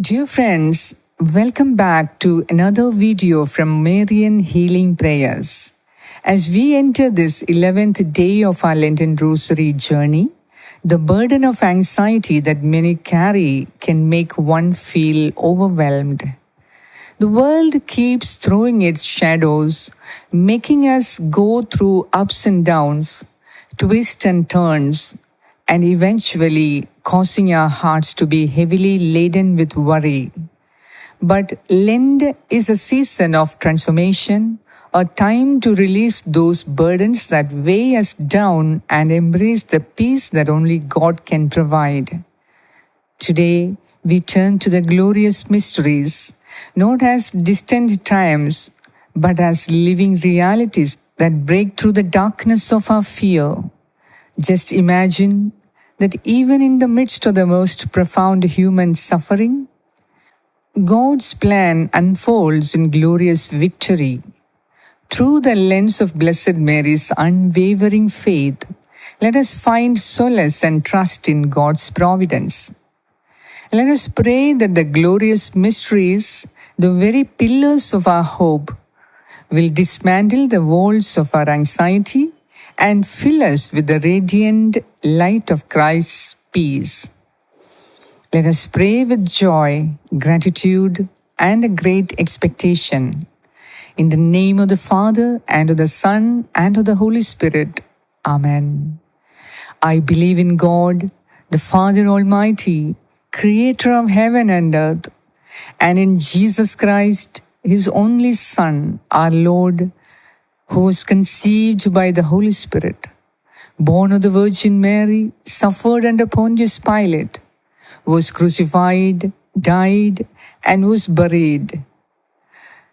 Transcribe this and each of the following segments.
Dear friends, welcome back to another video from Marian Healing Prayers. As we enter this 11th day of our Lenten Rosary journey, the burden of anxiety that many carry can make one feel overwhelmed. The world keeps throwing its shadows, making us go through ups and downs, twists and turns, and eventually causing our hearts to be heavily laden with worry. But Lent is a season of transformation, a time to release those burdens that weigh us down and embrace the peace that only God can provide. Today, we turn to the glorious mysteries, not as distant times, but as living realities that break through the darkness of our fear. Just imagine that even in the midst of the most profound human suffering, God's plan unfolds in glorious victory. Through the lens of Blessed Mary's unwavering faith, let us find solace and trust in God's providence. Let us pray that the glorious mysteries, the very pillars of our hope, will dismantle the walls of our anxiety and fill us with the radiant light of Christ's peace. Let us pray with joy, gratitude, and a great expectation. In the name of the Father, and of the Son, and of the Holy Spirit. Amen. I believe in God, the Father Almighty, Creator of heaven and earth, and in Jesus Christ, His only Son, our Lord, who was conceived by the Holy Spirit, born of the Virgin Mary, suffered under Pontius Pilate, was crucified, died, and was buried.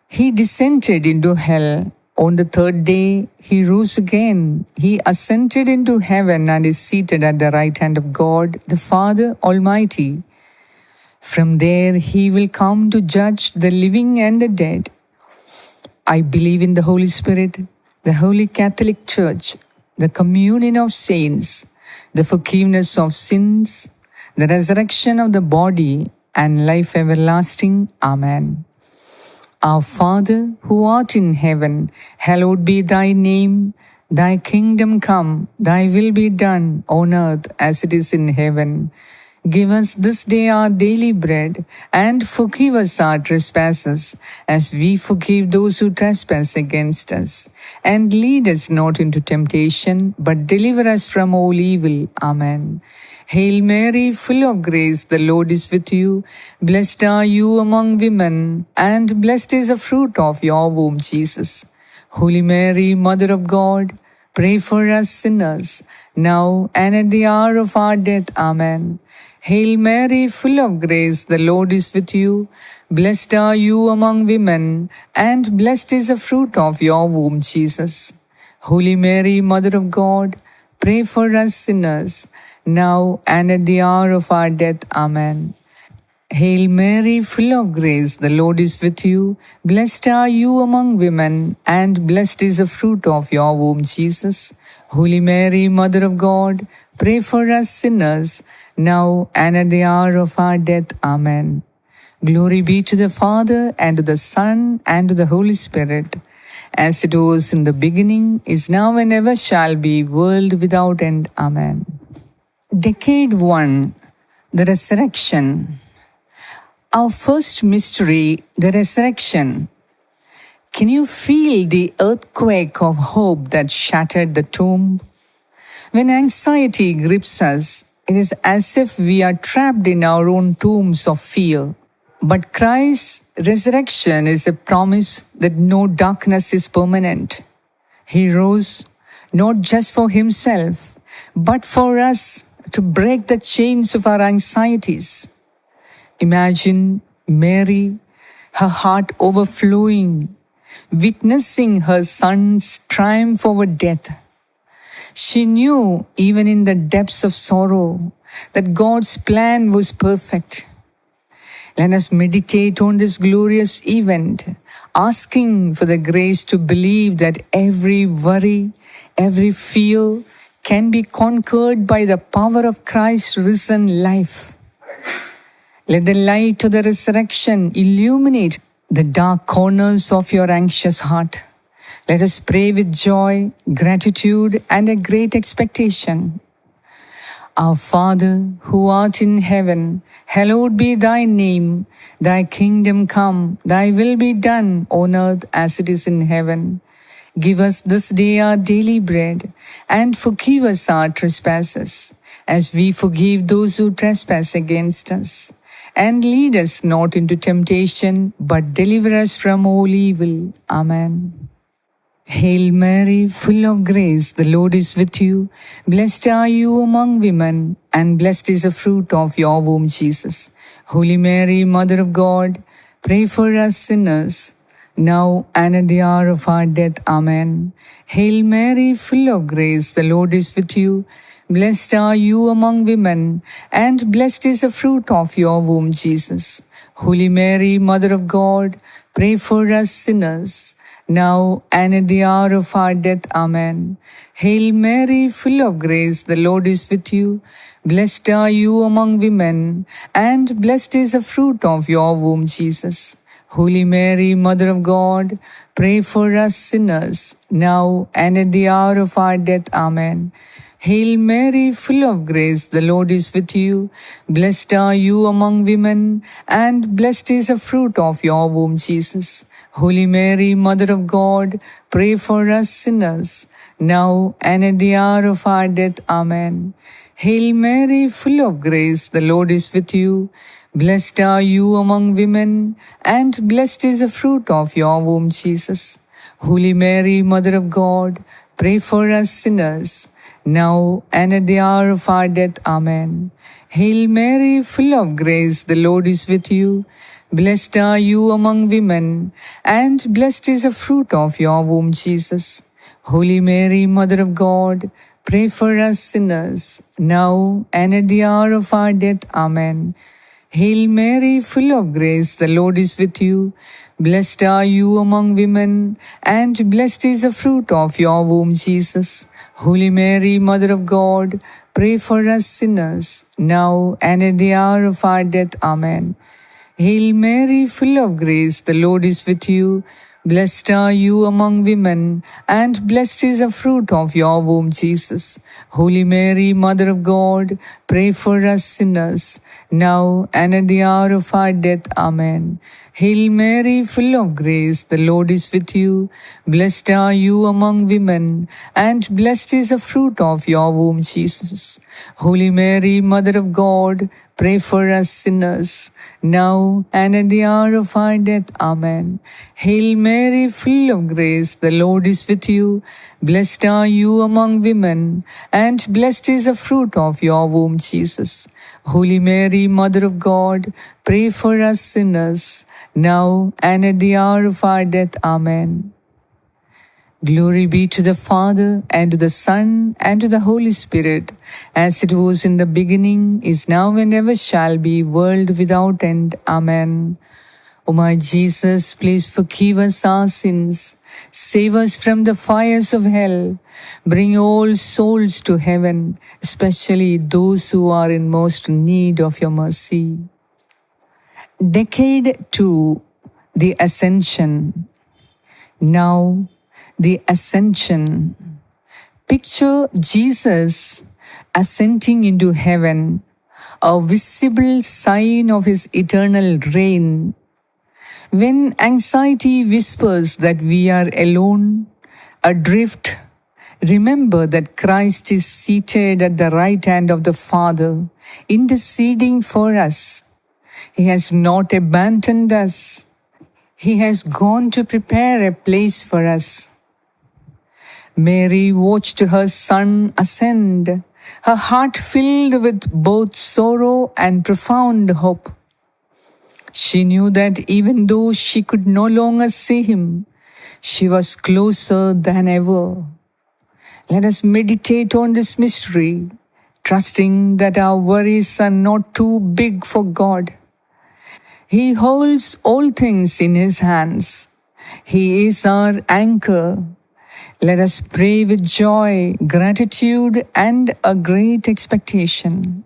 He descended into hell. On the third day, he rose again. He ascended into heaven and is seated at the right hand of God, the Father Almighty. From there, he will come to judge the living and the dead. I believe in the Holy Spirit, the Holy Catholic Church, the communion of saints, the forgiveness of sins, the resurrection of the body, and life everlasting. Amen. Our Father, who art in heaven, hallowed be thy name. Thy kingdom come, thy will be done on earth as it is in heaven. Give us this day our daily bread, and forgive us our trespasses, as we forgive those who trespass against us. And lead us not into temptation, but deliver us from all evil. Amen. Hail Mary, full of grace, the Lord is with you. Blessed are you among women, and blessed is the fruit of your womb, Jesus. Holy Mary, Mother of God, pray for us sinners, now and at the hour of our death. Amen. Hail Mary, full of grace, the Lord is with you. Blessed are you among women, and blessed is the fruit of your womb, Jesus. Holy Mary, Mother of God, pray for us sinners, now and at the hour of our death. Amen. Hail Mary, full of grace, the Lord is with you. Blessed are you among women, and blessed is the fruit of your womb, Jesus. Holy Mary, Mother of God, pray for us sinners, now and at the hour of our death. Amen. Glory be to the Father, and to the Son, and to the Holy Spirit, as it was in the beginning, is now, and ever shall be, world without end. Amen. Decade 1, the Resurrection. Our first mystery, the resurrection. Can you feel the earthquake of hope that shattered the tomb? When anxiety grips us, it is as if we are trapped in our own tombs of fear. But Christ's resurrection is a promise that no darkness is permanent. He rose not just for himself, but for us to break the chains of our anxieties. Imagine Mary, her heart overflowing, witnessing her son's triumph over death. She knew, even in the depths of sorrow, that God's plan was perfect. Let us meditate on this glorious event, asking for the grace to believe that every worry, every fear can be conquered by the power of Christ's risen life. Let the light of the resurrection illuminate the dark corners of your anxious heart. Let us pray with joy, gratitude, and a great expectation. Our Father, who art in heaven, hallowed be thy name. Thy kingdom come, thy will be done on earth as it is in heaven. Give us this day our daily bread, and forgive us our trespasses, as we forgive those who trespass against us. And lead us not into temptation, but deliver us from all evil. Amen. Hail Mary, full of grace, the Lord is with you. Blessed are you among women, and blessed is the fruit of your womb, Jesus. Holy Mary, Mother of God, pray for us sinners, now and at the hour of our death. Amen. Hail Mary, full of grace, the Lord is with you. Blessed are you among women, and blessed is the fruit of your womb, Jesus. Holy Mary, Mother of God, pray for us sinners, now and at the hour of our death. Amen. Hail Mary, full of grace, the Lord is with you. Blessed are you among women, and blessed is the fruit of your womb, Jesus. Holy Mary, Mother of God, pray for us sinners, now and at the hour of our death. Amen. Hail Mary, full of grace, the Lord is with you. Blessed are you among women, and blessed is the fruit of your womb, Jesus. Holy Mary, Mother of God, pray for us sinners, now and at the hour of our death. Amen. Hail Mary, full of grace, the Lord is with you. Blessed are you among women, and blessed is the fruit of your womb, Jesus. Holy Mary, Mother of God, pray for us sinners, now and at the hour of our death. Amen. Hail Mary, full of grace, the Lord is with you. Blessed are you among women, and blessed is the fruit of your womb, Jesus. Holy Mary, Mother of God, pray for us sinners, now and at the hour of our death. Amen. Hail Mary, full of grace, the Lord is with you. Blessed are you among women, and blessed is the fruit of your womb, Jesus. Holy Mary, Mother of God, pray for us sinners, now and at the hour of our death. Amen. Hail Mary, full of grace, the Lord is with you. Blessed are you among women, and blessed is the fruit of your womb, Jesus. Holy Mary, Mother of God, pray for us sinners, now and at the hour of our death. Amen. Hail Mary, full of grace, the Lord is with you. Blessed are you among women, and blessed is the fruit of your womb, Jesus. Holy Mary, Mother of God, pray for us sinners, now and at the hour of our death. Amen. Hail Mary, full of grace, the Lord is with you. Blessed are you among women, and blessed is the fruit of your womb, Jesus. Holy Mary, Mother of God, pray for us sinners, now and at the hour of our death. Amen. Glory be to the Father, and to the Son, and to the Holy Spirit, as it was in the beginning, is now, and ever shall be, world without end. Amen. O my Jesus, please forgive us our sins, save us from the fires of hell, bring all souls to heaven, especially those who are in most need of your mercy. Decade 2, the Ascension. Now, the Ascension. Picture Jesus ascending into heaven, a visible sign of his eternal reign. When anxiety whispers that we are alone, adrift, remember that Christ is seated at the right hand of the Father, interceding for us. He has not abandoned us. He has gone to prepare a place for us. Mary watched her son ascend, her heart filled with both sorrow and profound hope. She knew that even though she could no longer see him, she was closer than ever. Let us meditate on this mystery, trusting that our worries are not too big for God. He holds all things in his hands. He is our anchor. Let us pray with joy, gratitude, and a great expectation.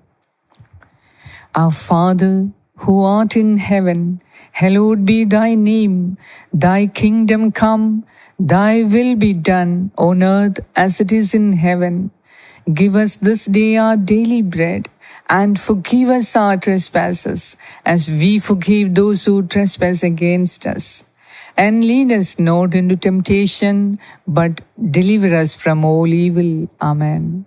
Our Father, who art in heaven, hallowed be thy name. Thy kingdom come, thy will be done on earth as it is in heaven. Give us this day our daily bread, and forgive us our trespasses, as we forgive those who trespass against us. And lead us not into temptation, but deliver us from all evil. Amen.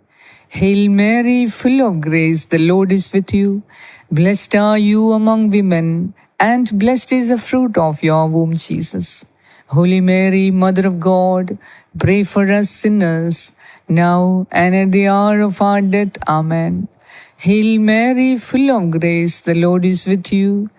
Hail Mary, full of grace, the Lord is with you. Blessed are you among women, and blessed is the fruit of your womb, Jesus. Holy Mary, Mother of God, pray for us sinners, now and at the hour of our death. Amen. Hail Mary, full of grace, the Lord is with you.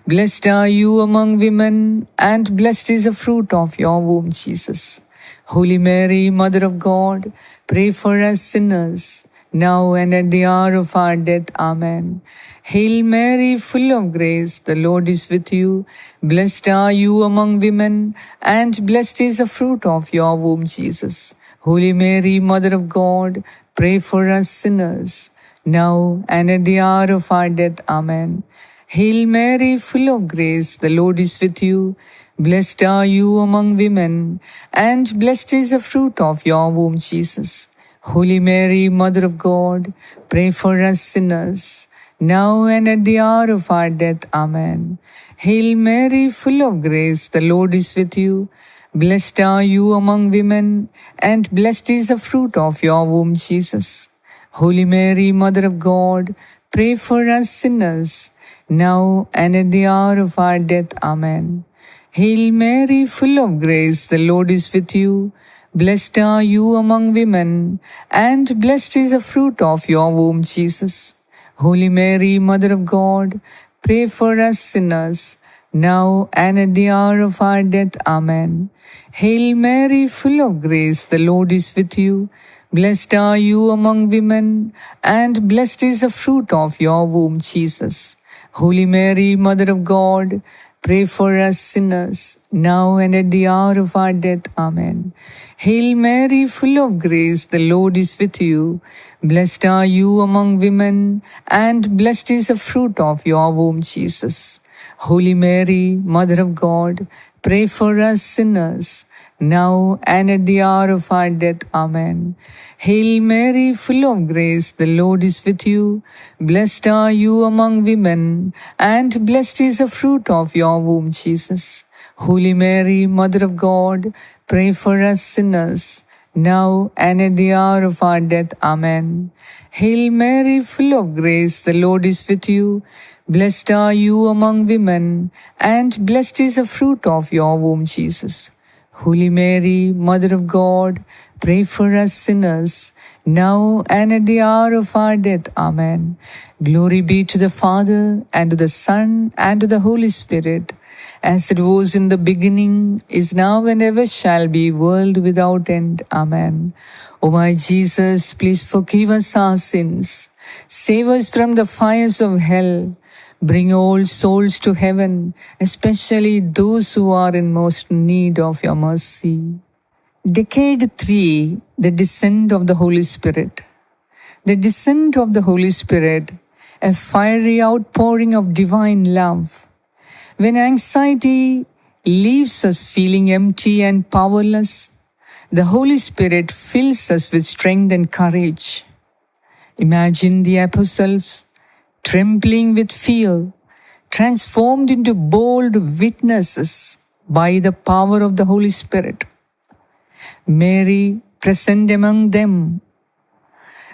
Blessed are you among women, and blessed is the fruit of your womb, Jesus. Holy Mary, Mother of God, pray for us sinners, now and at the hour of our death. Amen. Hail Mary, full of grace, the Lord is with you. Blessed are you among women, and blessed is the fruit of your womb, Jesus. Holy Mary, Mother of God, pray for us sinners, now and at the hour of our death. Amen. Hail Mary, full of grace, the Lord is with you. Blessed are you among women, and blessed is the fruit of your womb, Jesus. Holy Mary, Mother of God, pray for us sinners, now and at the hour of our death. Amen. Hail Mary, full of grace, the Lord is with you. Blessed are you among women, and blessed is the fruit of your womb, Jesus. Holy Mary, Mother of God, pray for us sinners, now and at the hour of our death. Amen. Hail Mary, full of grace, the Lord is with you. Blessed are you among women, and blessed is the fruit of your womb, Jesus. Holy Mary, Mother of God, pray for us sinners, now and at the hour of our death. Amen. Hail Mary, full of grace, the Lord is with you. Blessed are you among women, and blessed is the fruit of your womb, Jesus. Holy Mary, Mother of God, pray for us sinners, now and at the hour of our death. Amen. Hail Mary, full of grace, the Lord is with you. Blessed are you among women, and blessed is the fruit of your womb, Jesus. Holy Mary, Mother of God, pray for us sinners, now and at the hour of our death. Amen. Hail Mary, full of grace, the Lord is with you. Blessed are you among women, and blessed is the fruit of your womb, Jesus. Holy Mary, Mother of God, pray for us sinners, now and at the hour of our death. Amen. Hail Mary, full of grace, the Lord is with you. Blessed are you among women, and blessed is the fruit of your womb, Jesus. Holy Mary, Mother of God, pray for us sinners, now and at the hour of our death. Amen. Glory be to the Father, and to the Son, and to the Holy Spirit, as it was in the beginning, is now, and ever shall be, world without end. Amen. O my Jesus, please forgive us our sins. Save us from the fires of hell. Bring all souls to heaven, especially those who are in most need of your mercy. Decade 3, the descent of the Holy Spirit. The descent of the Holy Spirit, a fiery outpouring of divine love. When anxiety leaves us feeling empty and powerless, the Holy Spirit fills us with strength and courage. Imagine the apostles trembling with fear, transformed into bold witnesses by the power of the Holy Spirit. Mary, present among them,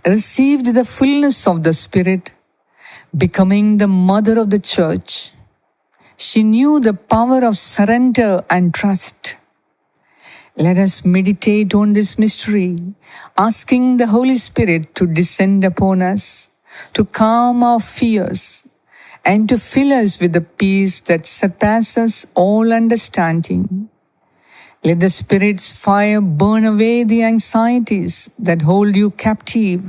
received the fullness of the Spirit, becoming the mother of the Church. She knew the power of surrender and trust. Let us meditate on this mystery, asking the Holy Spirit to descend upon us, to calm our fears, and to fill us with the peace that surpasses all understanding. Let the Spirit's fire burn away the anxieties that hold you captive.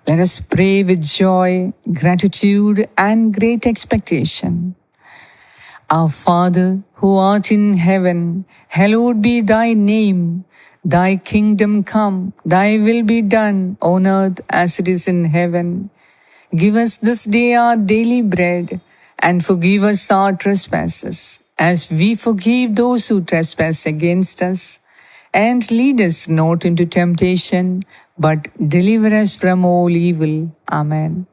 Let us pray with joy, gratitude, and great expectation. Our Father, who art in heaven, hallowed be thy name. Thy kingdom come, thy will be done on earth as it is in heaven. Give us this day our daily bread, and forgive us our trespasses, as we forgive those who trespass against us. And lead us not into temptation, but deliver us from all evil. Amen.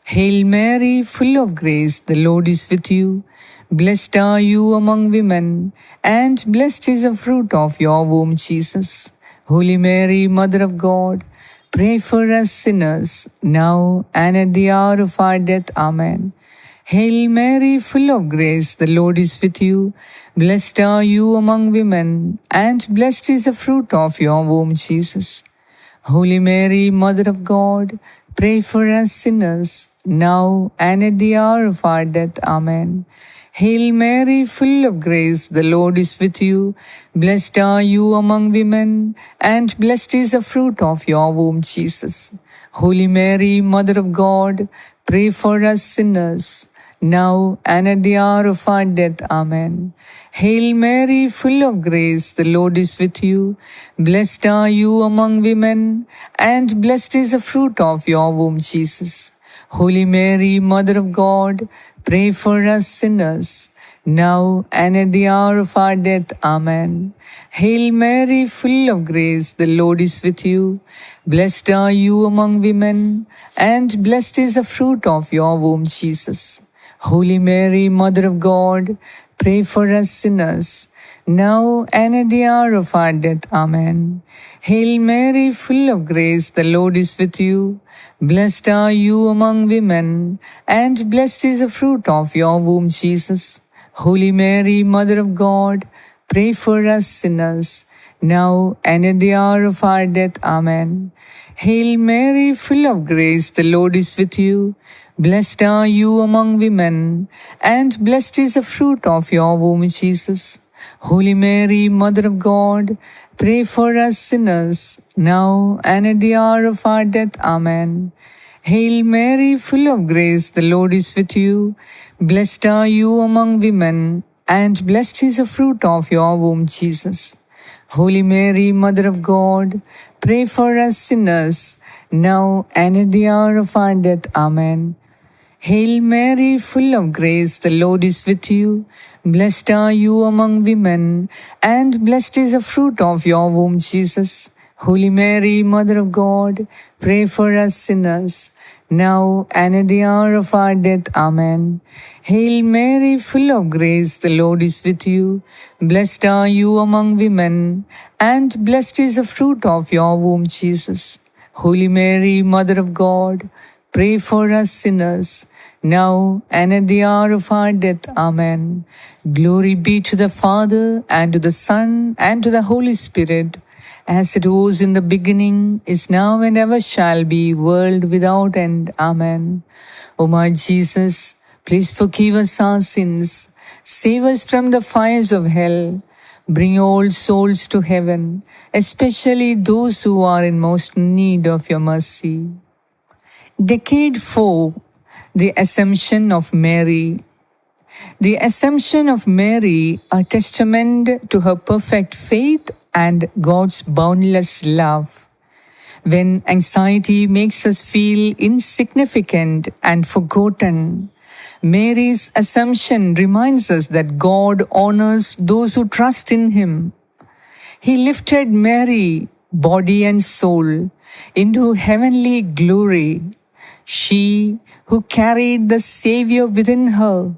Hail Mary, full of grace, the Lord is with you. Blessed are you among women, and blessed is the fruit of your womb, Jesus. Holy Mary, Mother of God, pray for us sinners, now and at the hour of our death. Amen. Hail Mary, full of grace, the Lord is with you. Blessed are you among women, and blessed is the fruit of your womb, Jesus. Holy Mary, Mother of God, pray for us sinners, now and at the hour of our death. Amen. Hail Mary, full of grace, the Lord is with you. Blessed are you among women, and blessed is the fruit of your womb, Jesus. Holy Mary, Mother of God, pray for us sinners, now and at the hour of our death. Amen. Hail Mary, full of grace, the Lord is with you. Blessed are you among women, and blessed is the fruit of your womb, Jesus. Holy Mary, Mother of God, pray for us sinners, now and at the hour of our death. Amen. Hail Mary, full of grace, the Lord is with you. Blessed are you among women, and blessed is the fruit of your womb, Jesus. Holy Mary, Mother of God, pray for us sinners, now and at the hour of our death. Amen. Hail Mary, full of grace, the Lord is with you. Blessed are you among women, and blessed is the fruit of your womb, Jesus. Holy Mary, Mother of God, pray for us sinners, now and at the hour of our death. Amen. Hail Mary, full of grace, the Lord is with you. Blessed are you among women, and blessed is the fruit of your womb, Jesus. Holy Mary, Mother of God, pray for us sinners, now and at the hour of our death. Amen. Hail Mary, full of grace, the Lord is with you. Blessed are you among women, and blessed is the fruit of your womb, Jesus. Holy Mary, Mother of God, pray for us sinners, now and at the hour of our death. Amen. Hail Mary, full of grace, the Lord is with you. Blessed are you among women, and blessed is the fruit of your womb, Jesus. Holy Mary, Mother of God, pray for us sinners, now and at the hour of our death. Amen. Hail Mary, full of grace, the Lord is with you. Blessed are you among women, and blessed is the fruit of your womb, Jesus. Holy Mary, Mother of God, pray for us sinners, now and at the hour of our death. Amen. Glory be to the Father, and to the Son, and to the Holy Spirit, as it was in the beginning, is now, and ever shall be, world without end. Amen. O my Jesus, please forgive us our sins, save us from the fires of hell, bring all souls to heaven, especially those who are in most need of your mercy. Decade 4. The Assumption of Mary. The Assumption of Mary, a testament to her perfect faith and God's boundless love. When anxiety makes us feel insignificant and forgotten, Mary's Assumption reminds us that God honors those who trust in Him. He lifted Mary, body and soul, into heavenly glory. She, who carried the Savior within her,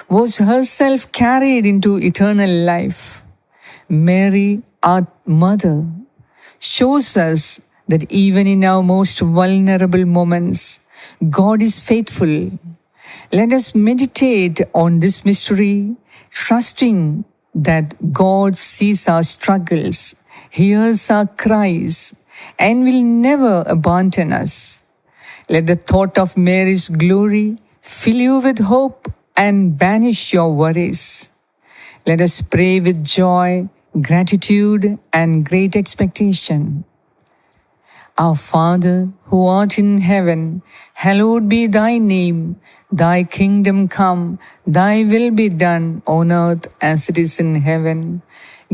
was herself carried into eternal life. Mary, our mother, shows us that even in our most vulnerable moments, God is faithful. Let us meditate on this mystery, trusting that God sees our struggles, hears our cries, and will never abandon us. Let the thought of Mary's glory fill you with hope and banish your worries. Let us pray with joy, gratitude, and great expectation. Our Father, who art in heaven, hallowed be thy name. Thy kingdom come, thy will be done on earth as it is in heaven.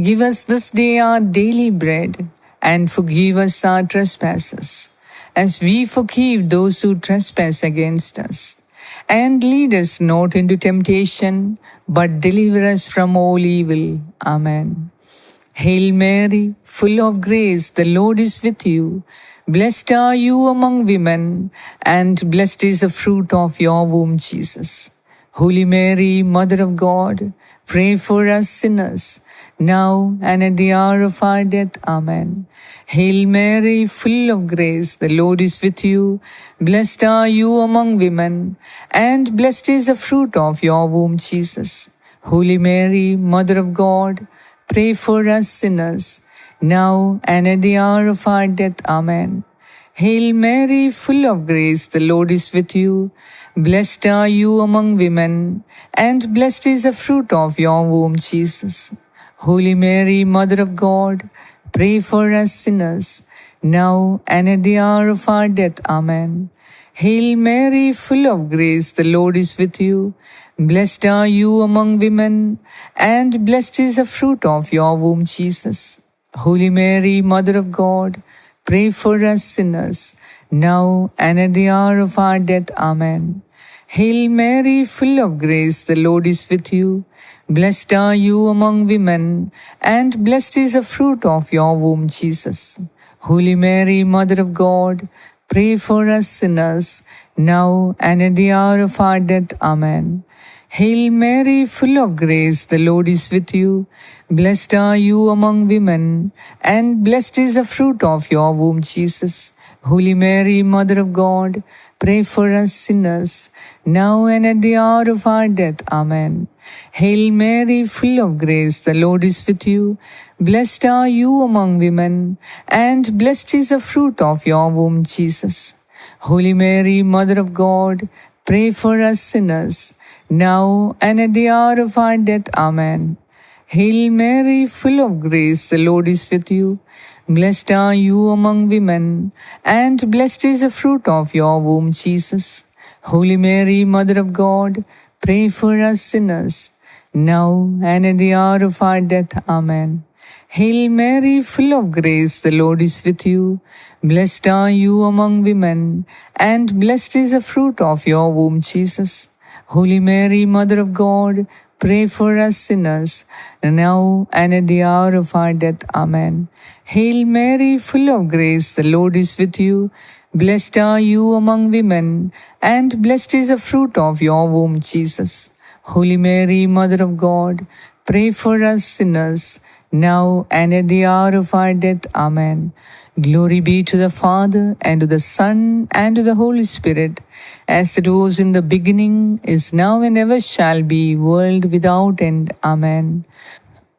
Give us this day our daily bread, and forgive us our trespasses, as we forgive those who trespass against us. and lead us not into temptation, but deliver us from all evil. Amen. Hail Mary, full of grace, the Lord is with you. Blessed are you among women, and blessed is the fruit of your womb, Jesus. Holy Mary, Mother of God, pray for us sinners, now and at the hour of our death. Amen. Hail Mary, full of grace, the Lord is with you. Blessed are you among women, and blessed is the fruit of your womb, Jesus. Holy Mary, Mother of God, pray for us sinners, now and at the hour of our death. Amen. Hail Mary, full of grace, the Lord is with you. Blessed are you among women, and blessed is the fruit of your womb, Jesus. Holy Mary, Mother of God, pray for us sinners, now and at the hour of our death. Amen. Hail Mary, full of grace, the Lord is with you. Blessed are you among women, and blessed is the fruit of your womb, Jesus. Holy Mary, Mother of God, pray for us sinners, now and at the hour of our death. Amen. Hail Mary, full of grace, the Lord is with you. Blessed are you among women, and blessed is the fruit of your womb, Jesus. Holy Mary, Mother of God, pray for us sinners, now and at the hour of our death. Amen. Hail Mary, full of grace, the Lord is with you. Blessed are you among women, and blessed is the fruit of your womb, Jesus. Holy Mary, Mother of God, pray for us sinners, now and at the hour of our death. Amen. Hail Mary, full of grace, the Lord is with you. Blessed are you among women, and blessed is the fruit of your womb, Jesus. Holy Mary, Mother of God, pray for us sinners, now and at the hour of our death. Amen. Hail Mary, full of grace, the Lord is with you. Blessed are you among women, and blessed is the fruit of your womb, Jesus. Holy Mary, Mother of God, pray for us sinners, now and at the hour of our death. Amen. Hail Mary, full of grace, the Lord is with you. Blessed are you among women, and blessed is the fruit of your womb, Jesus. Holy Mary, Mother of God, pray for us sinners, now and at the hour of our death. Amen. Hail Mary, full of grace, the Lord is with you. Blessed are you among women, and blessed is the fruit of your womb, Jesus. Holy Mary, Mother of God, pray for us sinners, now and at the hour of our death. Amen. Glory be to the Father, and to the Son, and to the Holy Spirit, as it was in the beginning, is now, and ever shall be, world without end. Amen.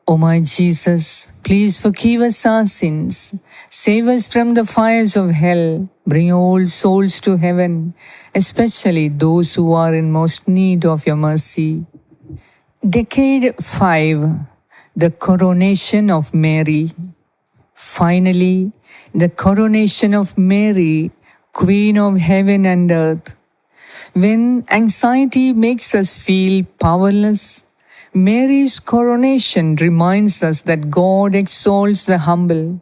O my Jesus, please forgive us our sins, save us from the fires of hell, bring all souls to heaven, especially those who are in most need of your mercy. Decade 5. The Coronation of Mary. Finally, the coronation of Mary, Queen of heaven and earth. When anxiety makes us feel powerless, Mary's coronation reminds us that God exalts the humble.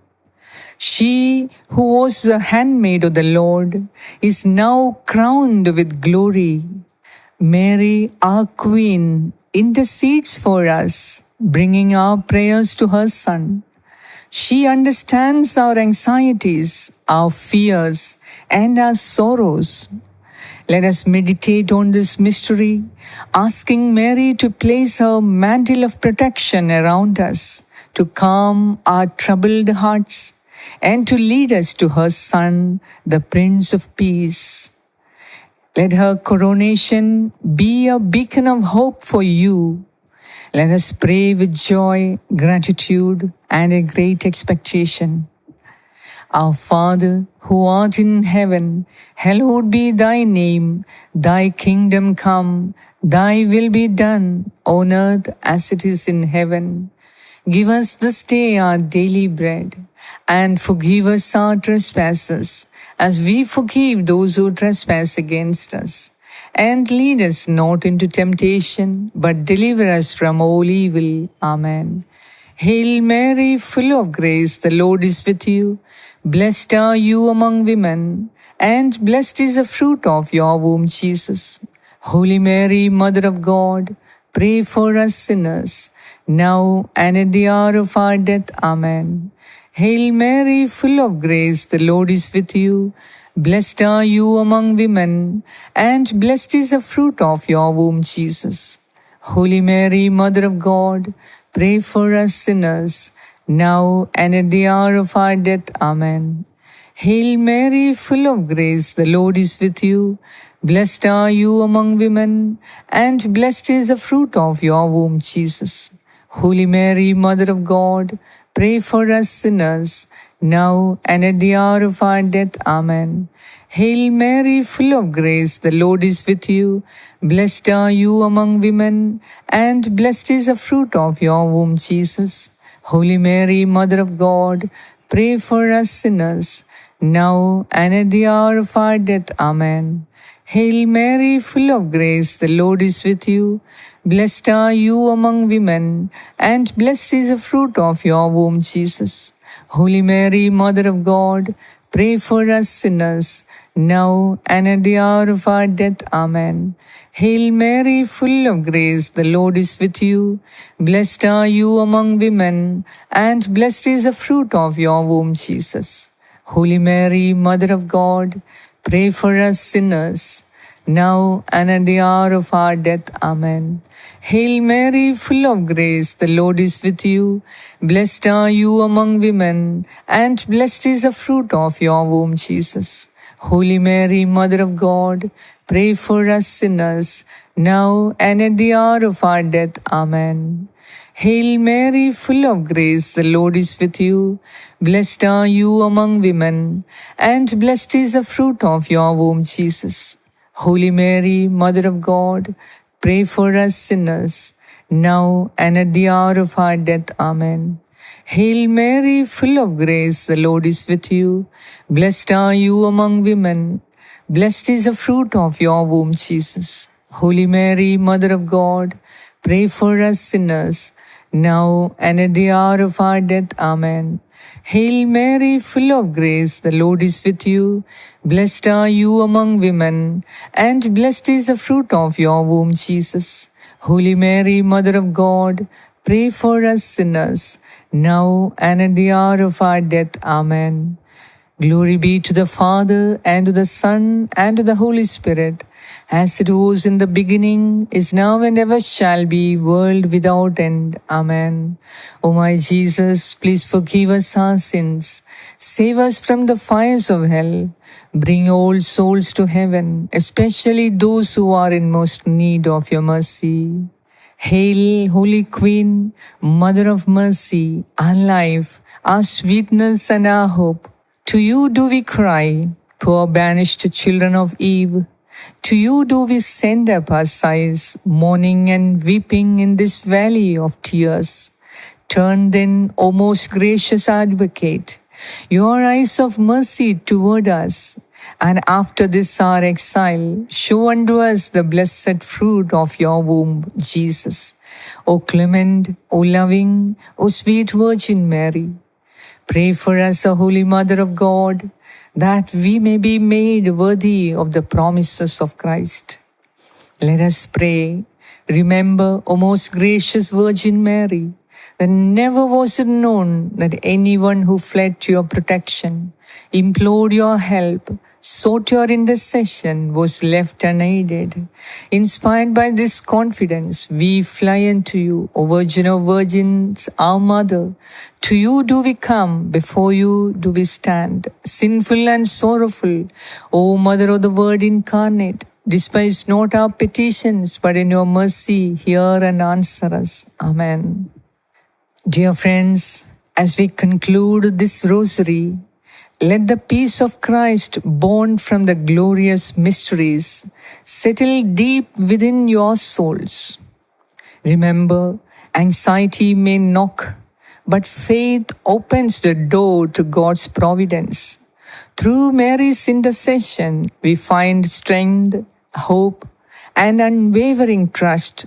She who was the handmaid of the Lord is now crowned with glory. Mary, our Queen, intercedes for us, bringing our prayers to her Son. She understands our anxieties, our fears, and our sorrows. Let us meditate on this mystery, asking Mary to place her mantle of protection around us, to calm our troubled hearts, and to lead us to her Son, the Prince of Peace. Let her coronation be a beacon of hope for you. Let us pray with joy, gratitude, and a great expectation. Our Father, who art in heaven, hallowed be thy name. Thy kingdom come, thy will be done, on earth as it is in heaven. Give us this day our daily bread, and forgive us our trespasses, as we forgive those who trespass against us. And lead us not into temptation, but deliver us from all evil. Amen. Hail Mary, full of grace, the Lord is with you. Blessed are you among women, and blessed is the fruit of your womb, Jesus. Holy Mary, Mother of God, pray for us sinners, now and at the hour of our death. Amen. Hail Mary, full of grace, the Lord is with you. Blessed are you among women, and blessed is the fruit of your womb, Jesus. Holy Mary, Mother of God, pray for us sinners, now and at the hour of our death. Amen. Hail Mary, full of grace, the Lord is with you. Blessed are you among women, and blessed is the fruit of your womb, Jesus. Holy Mary, Mother of God, pray for us sinners, now and at the hour of our death. Amen. Hail Mary, full of grace, the Lord is with you. Blessed are you among women, and blessed is the fruit of your womb, Jesus. Holy Mary, Mother of God, pray for us sinners, now and at the hour of our death. Amen. Hail Mary, full of grace, the Lord is with you. Blessed are you among women, and blessed is the fruit of your womb, Jesus. Holy Mary, Mother of God, pray for us sinners, now and at the hour of our death. Amen. Hail Mary, full of grace, the Lord is with you. Blessed are you among women, and blessed is the fruit of your womb, Jesus. Holy Mary, Mother of God, pray for us sinners, now and at the hour of our death. Amen. Hail Mary, full of grace, the Lord is with you. Blessed are you among women, and blessed is the fruit of your womb, Jesus. Holy Mary, Mother of God, pray for us sinners, now and at the hour of our death. Amen. Hail Mary, full of grace, the Lord is with you. Blessed are you among women, and blessed is the fruit of your womb, Jesus. Holy Mary, Mother of God, pray for us sinners, now and at the hour of our death. Amen. Hail Mary, full of grace, the Lord is with you. Blessed are you among women. Blessed is the fruit of your womb, Jesus. Holy Mary, Mother of God, pray for us sinners, now and at the hour of our death. Amen. Hail Mary, full of grace, the Lord is with you. Blessed are you among women, and blessed is the fruit of your womb, Jesus. Holy Mary, Mother of God, pray for us sinners, now and at the hour of our death. Amen. Glory be to the Father, and to the Son, and to the Holy Spirit, as it was in the beginning, is now, and ever shall be, world without end. Amen. O my Jesus, please forgive us our sins, save us from the fires of hell, bring all souls to heaven, especially those who are in most need of your mercy. Hail, Holy Queen, Mother of Mercy, our life, our sweetness, and our hope. To you do we cry, poor banished children of Eve. To you do we send up our sighs, mourning and weeping in this valley of tears. Turn then, O most gracious Advocate, your eyes of mercy toward us, and after this our exile, show unto us the blessed fruit of your womb, Jesus. O clement, O loving, O sweet Virgin Mary, pray for us, O Holy Mother of God, that we may be made worthy of the promises of Christ. Let us pray. Remember, O most gracious Virgin Mary, that never was it known that anyone who fled to your protection, implored your help, sought your intercession, was left unaided. Inspired by this confidence, we fly unto you, O Virgin of Virgins, our Mother. To you do we come, before you do we stand, sinful and sorrowful. O Mother of the Word incarnate, despise not our petitions, but in your mercy hear and answer us. Amen. Dear friends, as we conclude this rosary, let the peace of Christ, born from the glorious mysteries, settle deep within your souls. Remember, anxiety may knock, but faith opens the door to God's providence. Through Mary's intercession, we find strength, hope, and unwavering trust.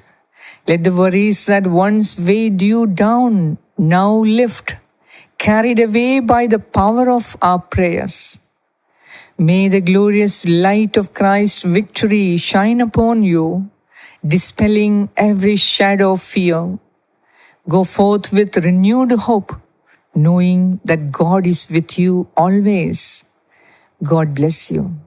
Let the worries that once weighed you down now lift, carried away by the power of our prayers. May the glorious light of Christ's victory shine upon you, dispelling every shadow of fear. Go forth with renewed hope, knowing that God is with you always. God bless you.